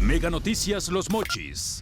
Mega Noticias Los Mochis.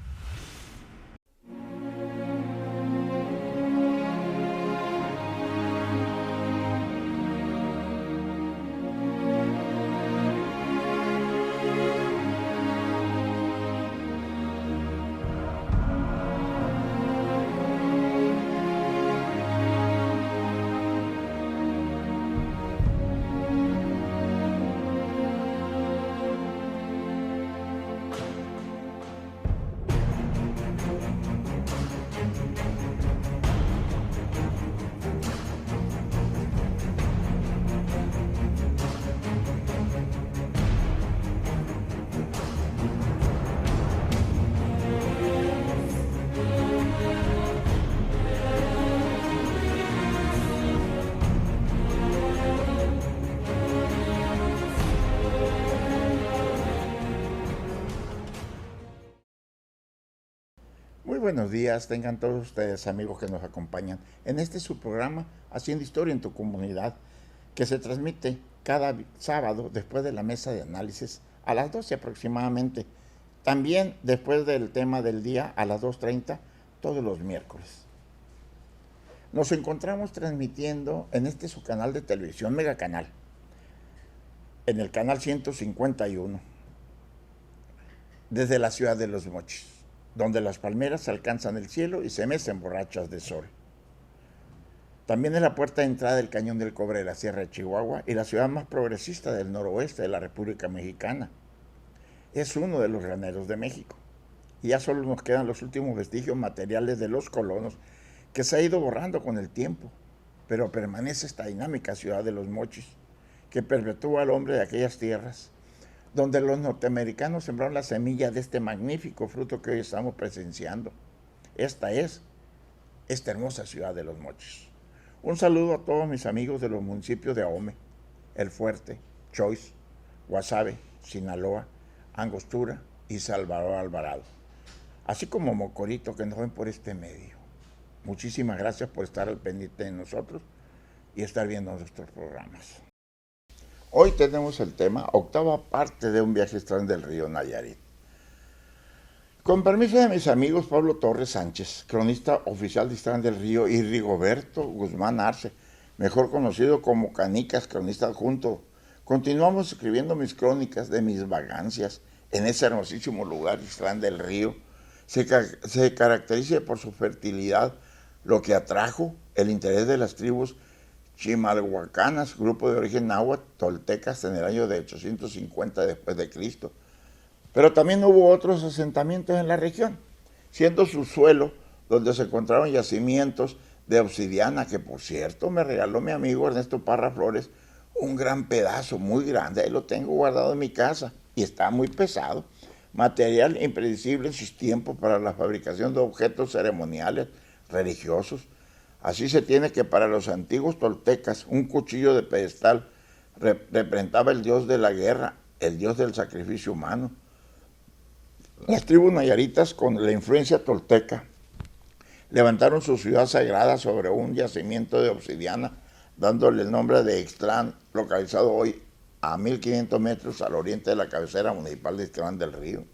Muy buenos días, tengan todos ustedes amigos que nos acompañan en este su programa Haciendo Historia en tu Comunidad, que se transmite cada sábado después de la mesa de análisis a las 12 aproximadamente. También después del tema del día a las 2:30 todos los miércoles. Nos encontramos transmitiendo en este su canal de televisión Mega Canal, en el canal 151, desde la ciudad de Los Mochis, donde las palmeras alcanzan el cielo y se mecen borrachas de sol. También es la puerta de entrada del Cañón del Cobre de la Sierra de Chihuahua y la ciudad más progresista del noroeste de la República Mexicana. Es uno de los graneros de México. Y ya solo nos quedan los últimos vestigios materiales de los colonos, que se ha ido borrando con el tiempo, pero permanece esta dinámica ciudad de Los Mochis, que perpetúa al hombre de aquellas tierras, donde los norteamericanos sembraron la semilla de este magnífico fruto que hoy estamos presenciando. Esta es esta hermosa ciudad de Los Mochis. Un saludo a todos mis amigos de los municipios de Ahome, El Fuerte, Choix, Guasave, Sinaloa, Angostura y Salvador Alvarado, así como Mocorito, que nos ven por este medio. Muchísimas gracias por estar al pendiente de nosotros y estar viendo nuestros programas. Hoy tenemos el tema, octava parte de un viaje extraño del río Nayarit. Con permiso de mis amigos Pablo Torres Sánchez, cronista oficial de Ixtlán del Río, y Rigoberto Guzmán Arce, mejor conocido como Canicas, cronista adjunto, continuamos escribiendo mis crónicas de mis vagancias en ese hermosísimo lugar, Ixtlán del Río. Se caracteriza por su fertilidad, lo que atrajo el interés de las tribus chimalhuacanas, grupo de origen náhuatl, toltecas, en el año de 850 después de Cristo. Pero también hubo otros asentamientos en la región, siendo su suelo donde se encontraron yacimientos de obsidiana, que por cierto me regaló mi amigo Ernesto Parra Flores, un gran pedazo muy grande, ahí lo tengo guardado en mi casa y está muy pesado, material impredecible en sus tiempos para la fabricación de objetos ceremoniales, religiosos. Así se tiene que para los antiguos toltecas un cuchillo de pedestal representaba el dios de la guerra, el dios del sacrificio humano. Las tribus nayaritas, con la influencia tolteca, levantaron su ciudad sagrada sobre un yacimiento de obsidiana, dándole el nombre de Ixtlán, localizado hoy a 1500 metros al oriente de la cabecera municipal de Ixtlán del Río.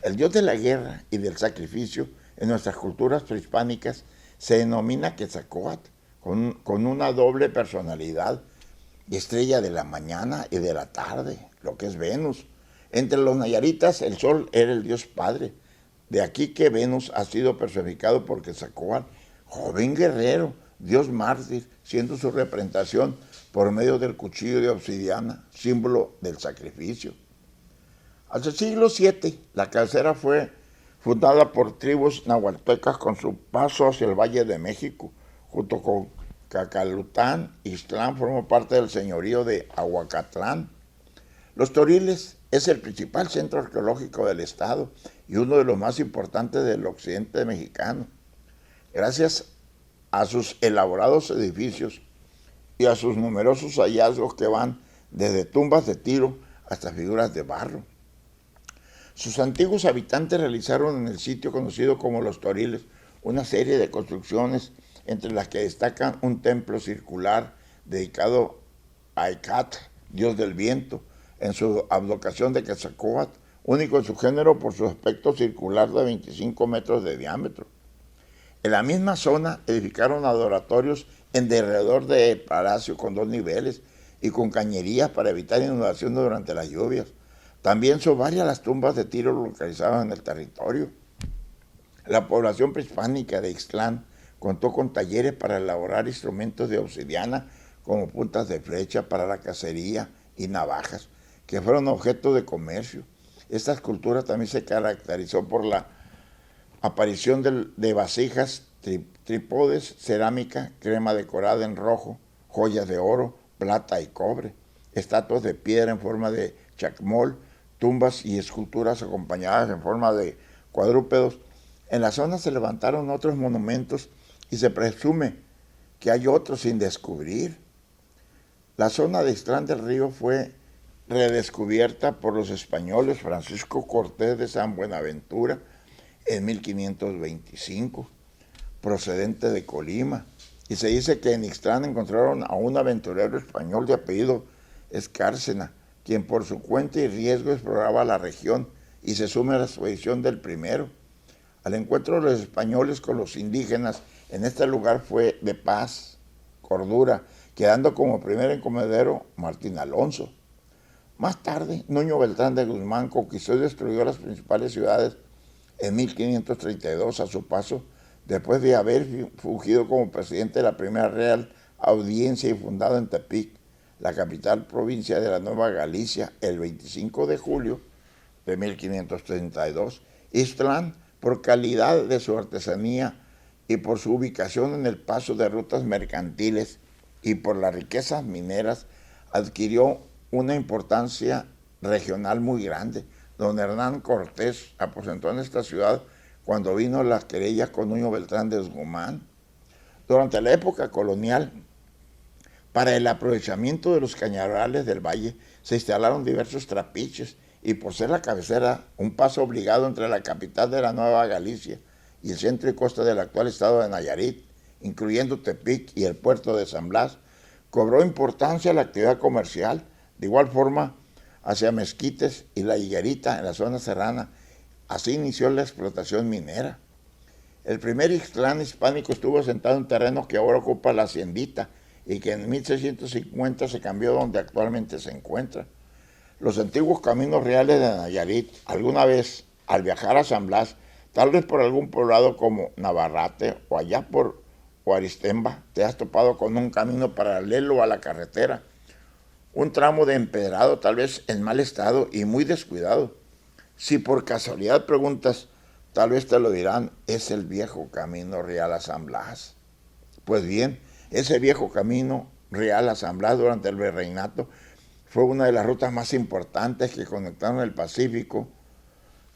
El dios de la guerra y del sacrificio en nuestras culturas prehispánicas se denomina Quetzalcóatl, con una doble personalidad, estrella de la mañana y de la tarde, lo que es Venus. Entre los nayaritas el sol era el dios padre, de aquí que Venus ha sido personificado por Quetzalcóatl, joven guerrero, dios mártir, siendo su representación por medio del cuchillo de obsidiana, símbolo del sacrificio. Hacia el siglo VII, la cabecera fue fundada por tribus nahuatecas con su paso hacia el Valle de México, junto con Cacalután. Ixtlán formó parte del señorío de Ahuacatlán. Los Toriles es el principal centro arqueológico del estado y uno de los más importantes del occidente mexicano. Gracias a sus elaborados edificios y a sus numerosos hallazgos que van desde tumbas de tiro hasta figuras de barro. Sus antiguos habitantes realizaron en el sitio conocido como Los Toriles una serie de construcciones, entre las que destacan un templo circular dedicado a Icat, dios del viento, en su advocación de Quetzalcóatl, único en su género por su aspecto circular de 25 metros de diámetro. En la misma zona edificaron adoratorios en derredor del palacio con 2 niveles y con cañerías para evitar inundaciones durante las lluvias. También son varias las tumbas de tiro localizadas en el territorio. La población prehispánica de Ixtlán contó con talleres para elaborar instrumentos de obsidiana como puntas de flecha para la cacería y navajas, que fueron objeto de comercio. Esta escultura también se caracterizó por la aparición de vasijas, trípodes, cerámica, crema decorada en rojo, joyas de oro, plata y cobre, estatuas de piedra en forma de chacmol, tumbas y esculturas acompañadas en forma de cuadrúpedos. En la zona se levantaron otros monumentos y se presume que hay otros sin descubrir. La zona de Ixtlán del Río fue redescubierta por los españoles Francisco Cortés de San Buenaventura en 1525, procedente de Colima, y se dice que en Ixtlán encontraron a un aventurero español de apellido Escárcena, quien por su cuenta y riesgo exploraba la región y se suma a la expedición del primero. Al encuentro de los españoles con los indígenas en este lugar fue de paz, cordura, quedando como primer encomendero Martín Alonso. Más tarde, Nuño Beltrán de Guzmán conquistó y destruyó las principales ciudades en 1532 a su paso, después de haber fungido como presidente de la primera Real Audiencia y fundado en Tepic, la capital provincia de la Nueva Galicia, el 25 de julio de 1532. Ixtlán, por calidad de su artesanía y por su ubicación en el paso de rutas mercantiles y por las riquezas mineras, adquirió una importancia regional muy grande. Don Hernán Cortés aposentó en esta ciudad cuando vino las querellas con Nuño Beltrán de Guzmán. Durante la época colonial, para el aprovechamiento de los cañaverales del valle, se instalaron diversos trapiches y por ser la cabecera, un paso obligado entre la capital de la Nueva Galicia y el centro y costa del actual estado de Nayarit, incluyendo Tepic y el puerto de San Blas, cobró importancia la actividad comercial. De igual forma, hacia Mezquites y La Higuerita, en la zona serrana. Así inició la explotación minera. El primer Ixtlán hispánico estuvo asentado en terreno que ahora ocupa la Haciendita y que en 1650 se cambió donde actualmente se encuentra. Los antiguos caminos reales de Nayarit, alguna vez al viajar a San Blas, tal vez por algún poblado como Navarrate o allá por Aristemba, te has topado con un camino paralelo a la carretera, un tramo de empedrado tal vez en mal estado y muy descuidado. Si por casualidad preguntas, tal vez te lo dirán, es el viejo camino real a San Blas. Pues bien, ese viejo camino real a San Blas durante el virreinato fue una de las rutas más importantes que conectaron el Pacífico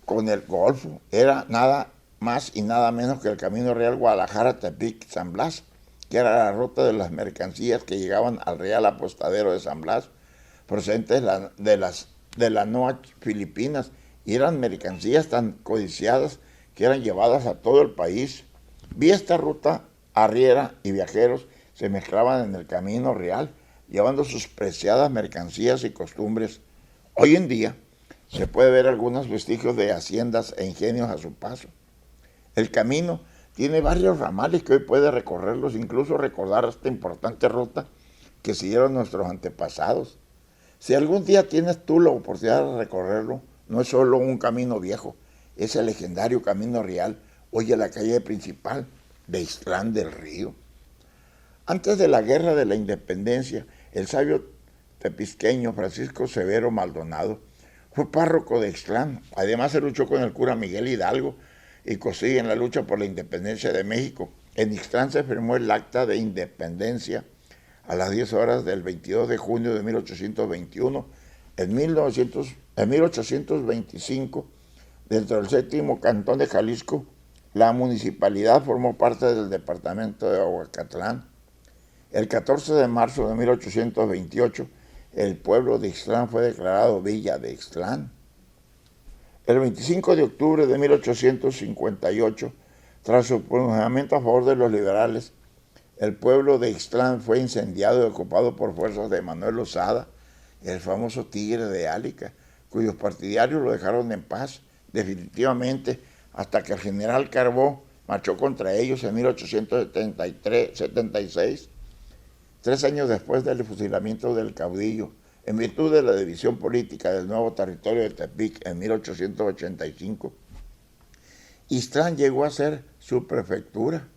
con el Golfo. Era nada más y nada menos que el camino real Guadalajara-Tepic-San Blas, que era la ruta de las mercancías que llegaban al Real Apostadero de San Blas, procedentes de las NOA Filipinas, y eran mercancías tan codiciadas que eran llevadas a todo el país. Vía esta ruta, arriera y viajeros se mezclaban en el camino real, llevando sus preciadas mercancías y costumbres. Hoy en día se puede ver algunos vestigios de haciendas e ingenios a su paso. El camino tiene varios ramales que hoy puede recorrerlos, incluso recordar esta importante ruta que siguieron nuestros antepasados. Si algún día tienes tú la oportunidad de recorrerlo, no es solo un camino viejo, es el legendario Camino Real, hoy en la calle principal de Ixtlán del Río. Antes de la Guerra de la Independencia, el sabio tepisqueño Francisco Severo Maldonado fue párroco de Ixtlán. Además se luchó con el cura Miguel Hidalgo y Cosí en la lucha por la independencia de México. En Ixtlán se firmó el Acta de Independencia a las 10 horas del 22 de junio de 1821. En 1825, dentro del séptimo cantón de Jalisco, la municipalidad formó parte del departamento de Ahuacatlán. El 14 de marzo de 1828, el pueblo de Ixtlán fue declarado Villa de Ixtlán. El 25 de octubre de 1858, tras su pronunciamiento a favor de los liberales, el pueblo de Ixtlán fue incendiado y ocupado por fuerzas de Manuel Lozada, el famoso Tigre de Álica, cuyos partidarios lo dejaron en paz definitivamente hasta que el general Carbó marchó contra ellos en 1876, 3 años después del fusilamiento del caudillo, en virtud de la división política del nuevo territorio de Tepic en 1885. Ixtlán llegó a ser su prefectura.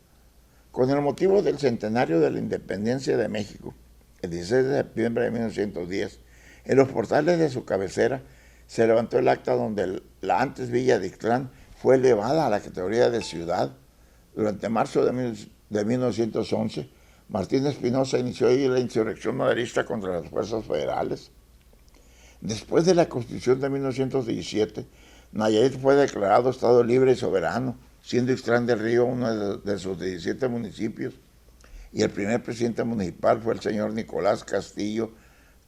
Con el motivo del centenario de la independencia de México, el 16 de septiembre de 1910, en los portales de su cabecera se levantó el acta donde la antes villa de Ixtlán fue elevada a la categoría de ciudad. Durante marzo de 1911, Martín Espinosa inició ahí la insurrección maderista contra las fuerzas federales. Después de la Constitución de 1917, Nayarit fue declarado Estado libre y soberano, siendo Ixtlán del Río uno de sus 17 municipios, y el primer presidente municipal fue el señor Nicolás Castillo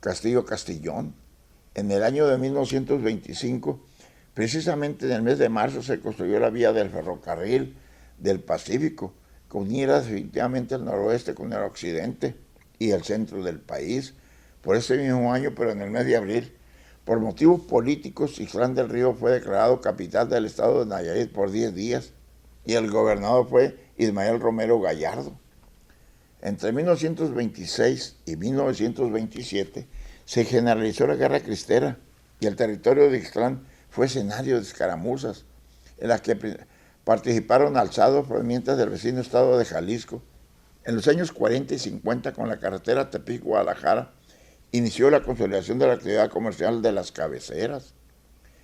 Castillón. En el año de 1925, precisamente en el mes de marzo, se construyó la vía del ferrocarril del Pacífico, que uniera definitivamente el noroeste con el occidente y el centro del país. Por ese mismo año, pero en el mes de abril, por motivos políticos, Ixtlán del Río fue declarado capital del estado de Nayarit por 10 días y el gobernador fue Ismael Romero Gallardo. Entre 1926 y 1927 se generalizó la guerra cristera y el territorio de Ixtlán fue escenario de escaramuzas en las que participaron alzados provenientes del vecino estado de Jalisco. En los años 40 y 50, con la carretera Tepic-Guadalajara, inició la consolidación de la actividad comercial de las cabeceras.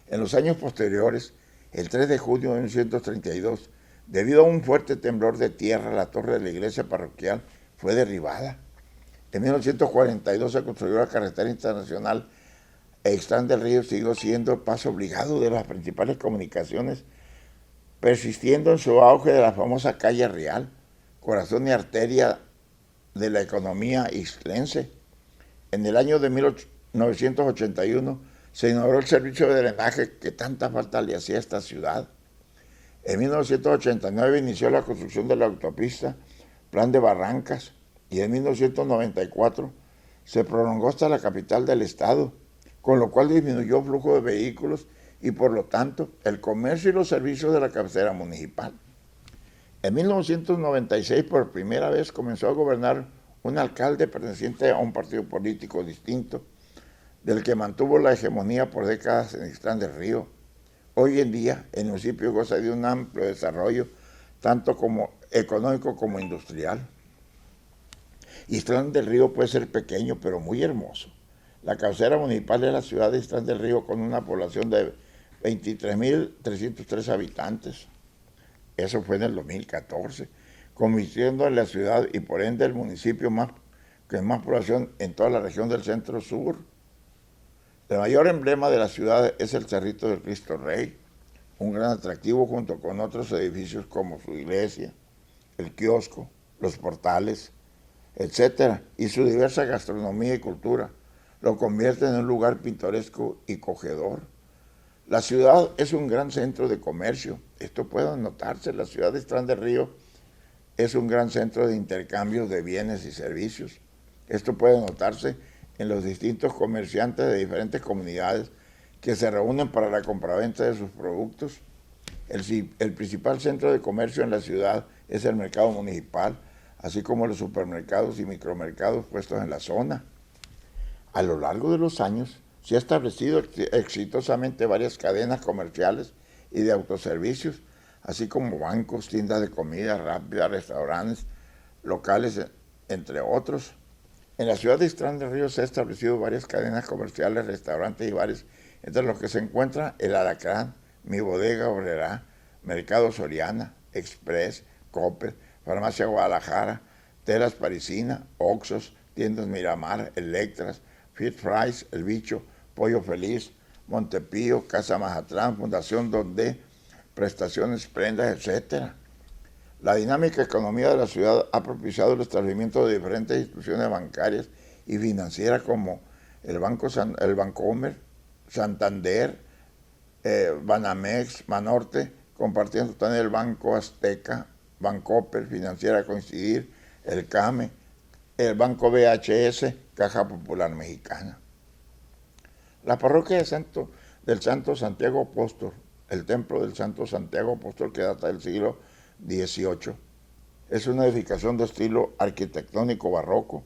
En los años posteriores, el 3 de junio de 1932, debido a un fuerte temblor de tierra, la torre de la iglesia parroquial fue derribada. En 1942 se construyó la carretera internacional e Ixtlán del Río siguió siendo el paso obligado de las principales comunicaciones, persistiendo en su auge de la famosa calle Real, corazón y arteria de la economía ixtlense. En el año de 1981 se inauguró el servicio de drenaje que tanta falta le hacía a esta ciudad. En 1989 inició la construcción de la autopista Plan de Barrancas y en 1994 se prolongó hasta la capital del estado, con lo cual disminuyó el flujo de vehículos y por lo tanto el comercio y los servicios de la cabecera municipal. En 1996 por primera vez comenzó a gobernar un alcalde perteneciente a un partido político distinto del que mantuvo la hegemonía por décadas en Ixtlán del Río. Hoy en día el municipio goza de un amplio desarrollo, tanto como económico como industrial. Ixtlán del Río puede ser pequeño, pero muy hermoso. La cabecera municipal es la ciudad de Ixtlán del Río con una población de 23.303 habitantes. Eso fue en el 2014, convirtiendo en la ciudad y por ende el municipio con más población en toda la región del centro-sur. El mayor emblema de la ciudad es el Cerrito del Cristo Rey, un gran atractivo junto con otros edificios como su iglesia, el kiosco, los portales, etc., y su diversa gastronomía y cultura lo convierte en un lugar pintoresco y acogedor. La ciudad es un gran centro de comercio. Esto puede notarse. La ciudad de Ixtlán del Río es un gran centro de intercambio de bienes y servicios. Esto puede notarse en los distintos comerciantes de diferentes comunidades que se reúnen para la compraventa de sus productos. El principal centro de comercio en la ciudad es el mercado municipal, así como los supermercados y micromercados puestos en la zona. A lo largo de los años se han establecido exitosamente varias cadenas comerciales y de autoservicios, así como bancos, tiendas de comida rápida, restaurantes, locales, entre otros. En la ciudad de Ixtlán del Río se han establecido varias cadenas comerciales, restaurantes y bares, entre los que se encuentra El Alacrán, Mi Bodega Obrera, Mercado Soriana, Express, Coppel, Farmacia Guadalajara, Telas Parisina, Oxxos, Tiendas Miramar, Electras, Fit Fries, El Bicho, Pollo Feliz, Montepío, Casa Mazatlán, Fundación Donde, Prestaciones, Prendas, etc. La dinámica economía de la ciudad ha propiciado el establecimiento de diferentes instituciones bancarias y financieras como el Bancomer, Santander, Banamex, Banorte, compartiendo también el Banco Azteca, Bancoppel, Financiera Coincidir, el CAME, el Banco BHS, Caja Popular Mexicana. La parroquia de Santo del Santo Santiago Apóstol, el templo del Santo Santiago Apóstol que data del siglo XVIII. Es una edificación de estilo arquitectónico barroco,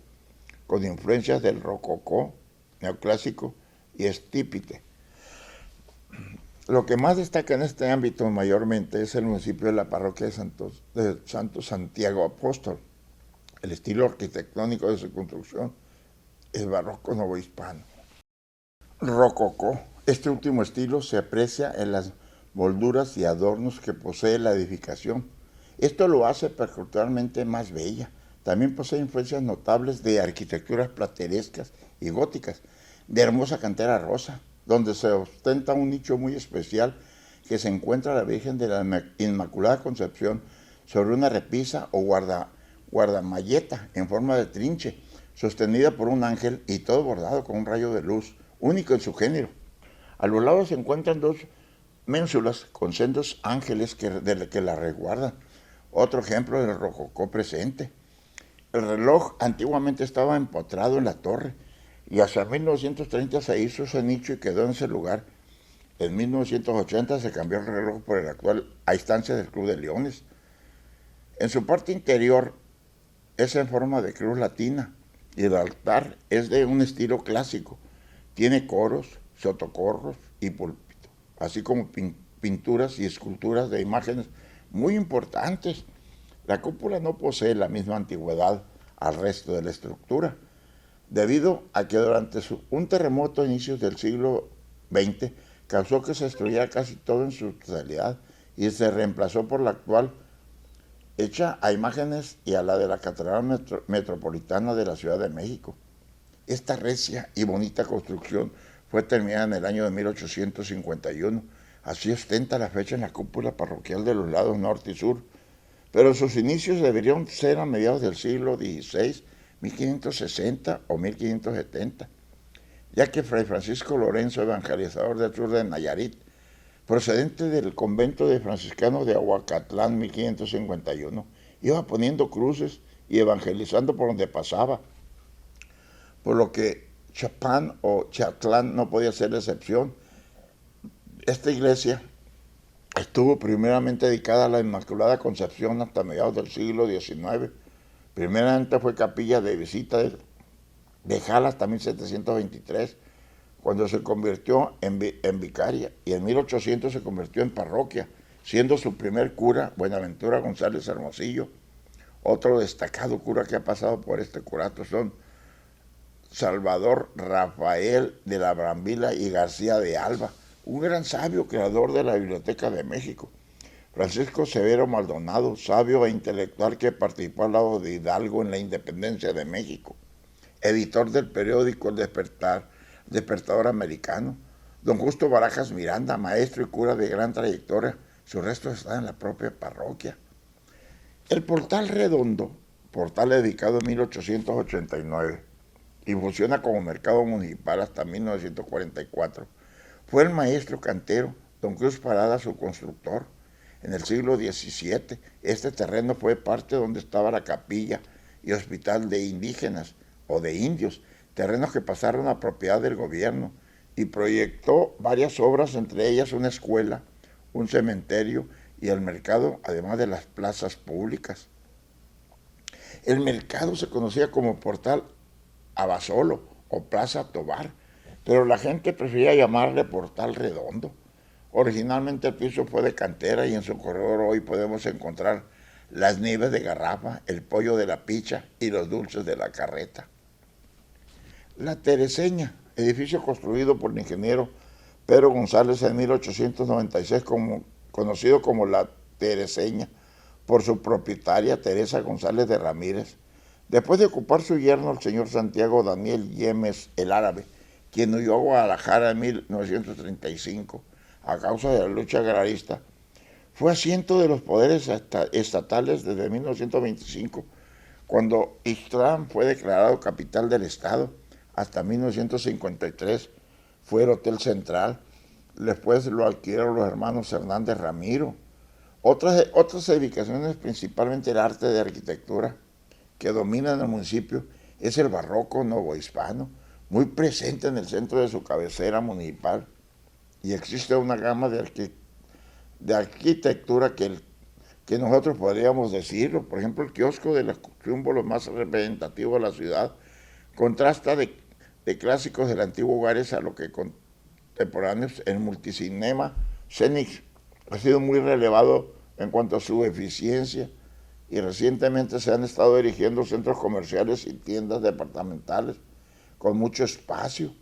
con influencias del rococó, neoclásico y estípite. Lo que más destaca en este ámbito mayormente es el municipio de la parroquia de Santo Santiago Apóstol. El estilo arquitectónico de su construcción es barroco novohispano. Rococó. Este último estilo se aprecia en las molduras y adornos que posee la edificación. Esto lo hace particularmente más bella. También posee influencias notables de arquitecturas platerescas y góticas, de hermosa cantera rosa, donde se ostenta un nicho muy especial que se encuentra la Virgen de la Inmaculada Concepción sobre una repisa o guardamalleta en forma de trinche, sostenida por un ángel y todo bordado con un rayo de luz, único en su género. A los lados se encuentran dos ménsulas con sendos ángeles que la resguardan. Otro ejemplo del rococó presente. El reloj antiguamente estaba empotrado en la torre y hasta 1930 se hizo ese nicho y quedó en ese lugar. En 1980 se cambió el reloj por el actual a instancia del Club de Leones. En su parte interior es en forma de cruz latina y el altar es de un estilo clásico. Tiene coros, sotocorros y púlpito, así como pinturas y esculturas de imágenes muy importantes. La cúpula no posee la misma antigüedad al resto de la estructura, debido a que durante un terremoto a inicios del siglo XX causó que se destruyera casi todo en su totalidad y se reemplazó por la actual, hecha a imágenes y a la de la Catedral Metropolitana de la Ciudad de México. Esta recia y bonita construcción fue terminada en el año de 1851. Así ostenta la fecha en la cúpula parroquial de los lados norte y sur, pero sus inicios deberían ser a mediados del siglo XVI, 1560 o 1570, ya que Fray Francisco Lorenzo, evangelizador del sur de Nayarit, procedente del convento de franciscanos de Ahuacatlán, 1551, iba poniendo cruces y evangelizando por donde pasaba, por lo que Chapán o Chatlán no podía ser la excepción. Esta iglesia estuvo primeramente dedicada a la Inmaculada Concepción hasta mediados del siglo XIX. Primeramente fue capilla de visita de Jala hasta 1723, cuando se convirtió en vicaria, y en 1800 se convirtió en parroquia, siendo su primer cura Buenaventura González Hermosillo. Otro destacado cura que ha pasado por este curato son Salvador Rafael de la Brambila y García de Alba, un gran sabio creador de la Biblioteca de México. Francisco Severo Maldonado, sabio e intelectual que participó al lado de Hidalgo en la independencia de México. Editor del periódico El Despertador Americano. Don Justo Barajas Miranda, maestro y cura de gran trayectoria. Sus restos están en la propia parroquia. El Portal Redondo, portal dedicado en 1889 y funciona como mercado municipal hasta 1944, fue el maestro cantero Don Cruz Parada su constructor. En el siglo XVII, este terreno fue parte donde estaba la capilla y hospital de indígenas o de indios, terrenos que pasaron a propiedad del gobierno, y proyectó varias obras, entre ellas una escuela, un cementerio y el mercado, además de las plazas públicas. El mercado se conocía como Portal Abasolo o Plaza Tobar, pero la gente prefería llamarle Portal Redondo. Originalmente el piso fue de cantera y en su corredor hoy podemos encontrar las nieves de garrafa, el pollo de la picha y los dulces de la carreta. La Tereseña, edificio construido por el ingeniero Pedro González en 1896, conocido como La Tereseña, por su propietaria Teresa González de Ramírez, después de ocupar su yerno el señor Santiago Daniel Yemes el Árabe, quien huyó a Guadalajara en 1935 a causa de la lucha agrarista. Fue asiento de los poderes estatales desde 1925, cuando Ixtlán fue declarado capital del estado, hasta 1953. Fue el Hotel Central. Después lo adquirieron los hermanos Hernández Ramiro. Otras edificaciones, principalmente el arte de arquitectura que domina en el municipio, es el barroco novohispano, muy presente en el centro de su cabecera municipal. y existe una gama de arquitectura que nosotros podríamos decirlo. Por ejemplo, el kiosco de los símbolos más representativos de la ciudad contrasta de clásicos del antiguo hogares a lo que contemporáneos. El multicinema Cenix ha sido muy relevado en cuanto a su eficiencia y recientemente se han estado erigiendo centros comerciales y tiendas departamentales con mucho espacio.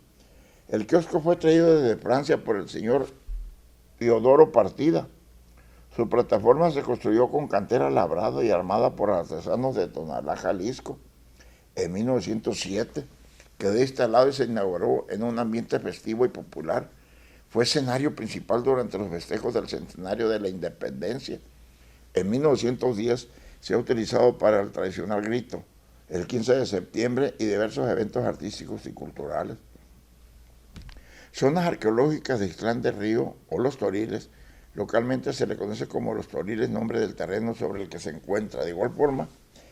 El kiosco fue traído desde Francia por el señor Teodoro Partida. Su plataforma se construyó con cantera labrada y armada por artesanos de Tonalá, Jalisco, en 1907. Quedó instalado y se inauguró en un ambiente festivo y popular. Fue escenario principal durante los festejos del centenario de la independencia. En 1910 se ha utilizado para el tradicional grito, el 15 de septiembre y diversos eventos artísticos y culturales. Zonas arqueológicas de Ixtlán del Río o Los Toriles, localmente se le conoce como Los Toriles, nombre del terreno sobre el que se encuentra. De igual forma,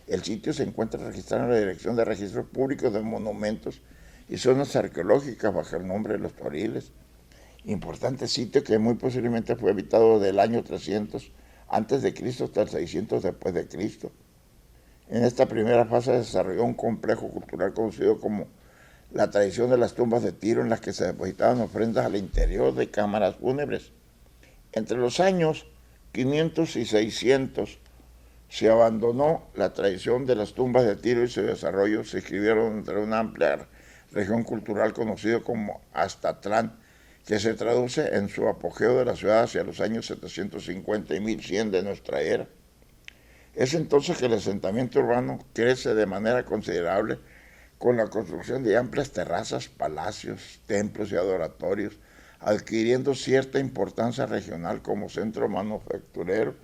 el sitio se encuentra registrado en la Dirección de Registros Públicos de Monumentos y Zonas Arqueológicas bajo el nombre de Los Toriles. Importante sitio que muy posiblemente fue habitado del año 300 antes de Cristo hasta el 600 después de Cristo. En esta primera fase se desarrolló un complejo cultural conocido como la tradición de las tumbas de Tiro, en las que se depositaban ofrendas al interior de cámaras fúnebres. Entre los años 500 y 600 se abandonó la tradición de las tumbas de Tiro y su desarrollo se inscribieron entre una amplia región cultural conocida como Aztatlán, que se traduce en su apogeo de la ciudad hacia los años 750 y 1100 de nuestra era. Es entonces que el asentamiento urbano crece de manera considerable con la construcción de amplias terrazas, palacios, templos y adoratorios, adquiriendo cierta importancia regional como centro manufacturero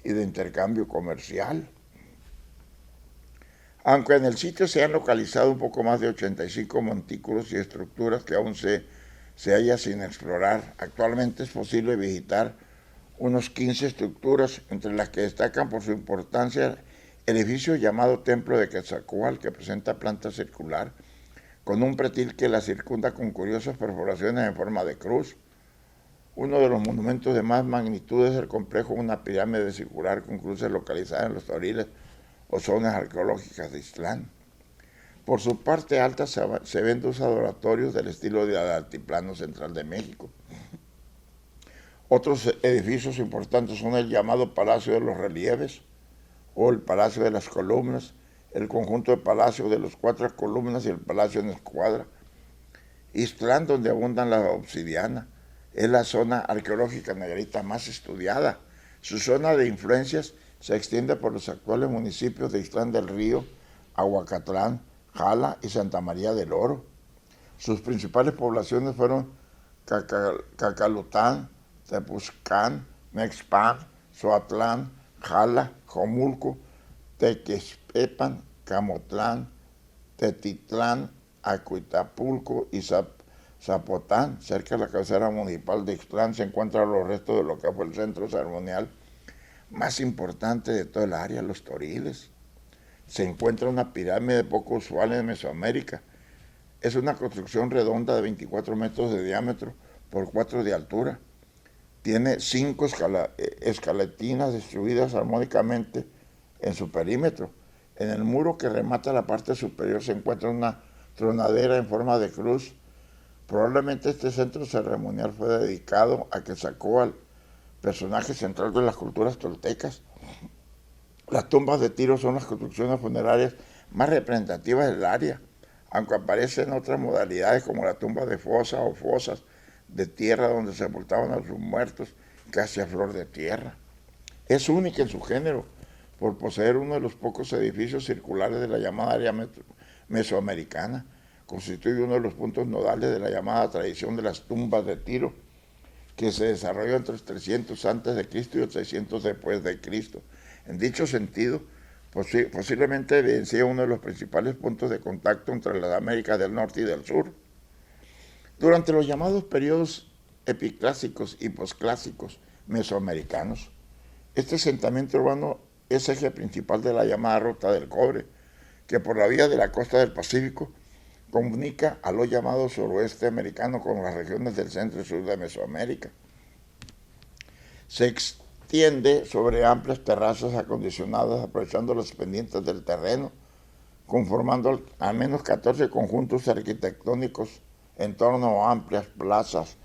y de intercambio comercial. Aunque en el sitio se han localizado un poco más de 85 montículos y estructuras que aún se halla sin explorar, actualmente es posible visitar unos 15 estructuras, entre las que destacan por su importancia el edificio llamado Templo de Quetzalcóatl, que presenta planta circular, con un pretil que la circunda con curiosas perforaciones en forma de cruz. Uno de los monumentos de más magnitud es el complejo, una pirámide circular con cruces localizada en los Toriles o zonas arqueológicas de Ixtlán. Por su parte alta se ven dos adoratorios del estilo del Altiplano Central de México. Otros edificios importantes son el llamado Palacio de los Relieves o el Palacio de las Columnas, el conjunto de palacios de las 4 columnas y el Palacio en Escuadra. Ixtlán, donde abundan la obsidiana, es la zona arqueológica negrita más estudiada. Su zona de influencias se extiende por los actuales municipios de Ixtlán del Río, Aguacatlán, Jala y Santa María del Oro. Sus principales poblaciones fueron Cacalután, Tepuzcán, Mexpan, Zoatlán, Jala, Jomulco, Tequespepan, Camotlán, Tetitlán, Acuitapulco y Zapotán. Cerca de la cabecera municipal de Ixtlán se encuentran los restos de lo que fue el centro ceremonial más importante de toda el área, Los Toriles. Se encuentra una pirámide poco usual en Mesoamérica. Es una construcción redonda de 24 metros de diámetro por 4 de altura. Tiene 5 escaletinas distribuidas armónicamente en su perímetro. En el muro que remata la parte superior se encuentra una tronadera en forma de cruz. Probablemente este centro ceremonial fue dedicado a Quetzalcóatl, personaje central de las culturas toltecas. Las tumbas de Tiro son las construcciones funerarias más representativas del área, aunque aparecen otras modalidades como la tumba de fosa o fosas de tierra donde sepultaban a sus muertos casi a flor de tierra. Es única en su género por poseer uno de los pocos edificios circulares de la llamada área mesoamericana. Constituye uno de los puntos nodales de la llamada tradición de las tumbas de Tiro, que se desarrolló entre los 300 a.C. y los 600 después de Cristo. En dicho sentido, posiblemente evidencia uno de los principales puntos de contacto entre las Américas del Norte y del Sur. Durante los llamados periodos epiclásicos y posclásicos mesoamericanos, este asentamiento urbano es eje principal de la llamada Ruta del Cobre, que por la vía de la costa del Pacífico Comunica a lo llamado suroeste americano con las regiones del centro y sur de Mesoamérica. Se extiende sobre amplias terrazas acondicionadas aprovechando las pendientes del terreno, conformando al menos 14 conjuntos arquitectónicos en torno a amplias plazas,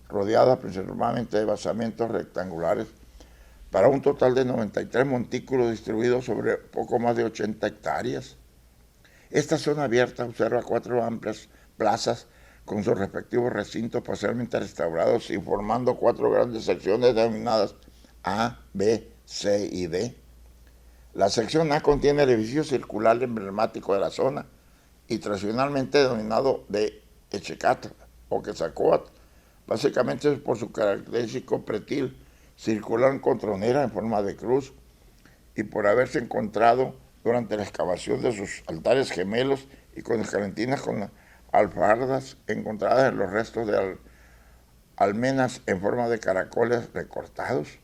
rodeadas principalmente de basamentos rectangulares, para un total de 93 montículos distribuidos sobre poco más de 80 hectáreas. Esta zona abierta observa 4 amplias plazas con sus respectivos recintos parcialmente restaurados y formando 4 grandes secciones denominadas A, B, C y D. La sección A contiene el edificio circular emblemático de la zona y tradicionalmente denominado de Echecatl o Quetzalcóatl, básicamente por su característico pretil circular con tronera en forma de cruz y por haberse encontrado durante la excavación de sus altares gemelos y con escalentinas con alfardas encontradas en los restos de almenas en forma de caracoles recortados.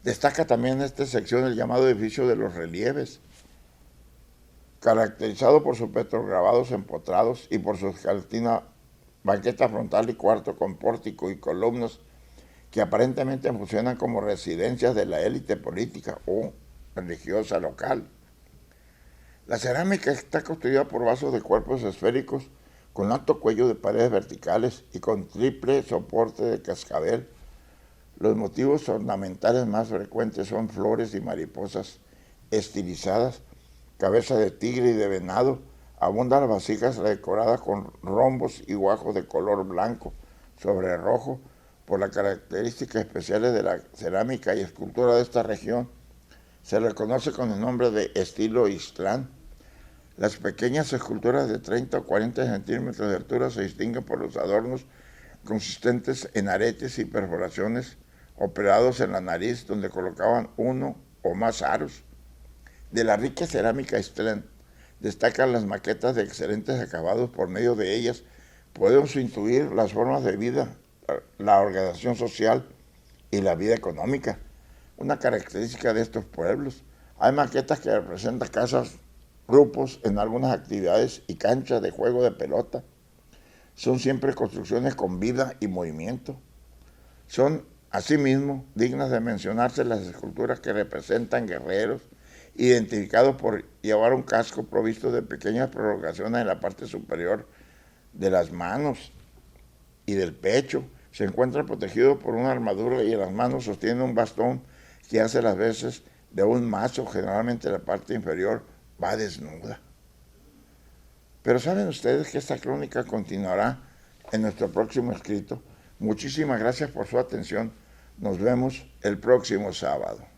Destaca también en esta sección el llamado edificio de los relieves, caracterizado por sus petrograbados empotrados y por su escaletina banqueta frontal y cuarto con pórtico y columnas que aparentemente funcionan como residencias de la élite política o religiosa local. La cerámica está construida por vasos de cuerpos esféricos con alto cuello de paredes verticales y con triple soporte de cascabel. Los motivos ornamentales más frecuentes son flores y mariposas estilizadas, cabeza de tigre y de venado. Abundan las vasijas decoradas con rombos y guajos de color blanco sobre rojo por las características especiales de la cerámica y escultura de esta región. Se reconoce con el nombre de estilo Ixtlán. Las pequeñas esculturas de 30 o 40 centímetros de altura se distinguen por los adornos consistentes en aretes y perforaciones operados en la nariz, donde colocaban uno o más aros. De la rica cerámica Ixtlán destacan las maquetas de excelentes acabados. Por medio de ellas podemos intuir las formas de vida, la organización social y la vida económica. Una característica de estos pueblos: hay maquetas que representan casas, grupos en algunas actividades y canchas de juego de pelota. Son siempre construcciones con vida y movimiento. Son asimismo dignas de mencionarse las esculturas que representan guerreros identificados por llevar un casco provisto de pequeñas prolongaciones en la parte superior de las manos y del pecho. Se encuentra protegido por una armadura y en las manos sostiene un bastón que hace las veces de un mazo. Generalmente la parte inferior va desnuda. Pero ¿saben ustedes que esta crónica continuará en nuestro próximo escrito? Muchísimas gracias por su atención. Nos vemos el próximo sábado.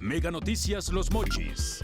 Mega Noticias Los Mochis.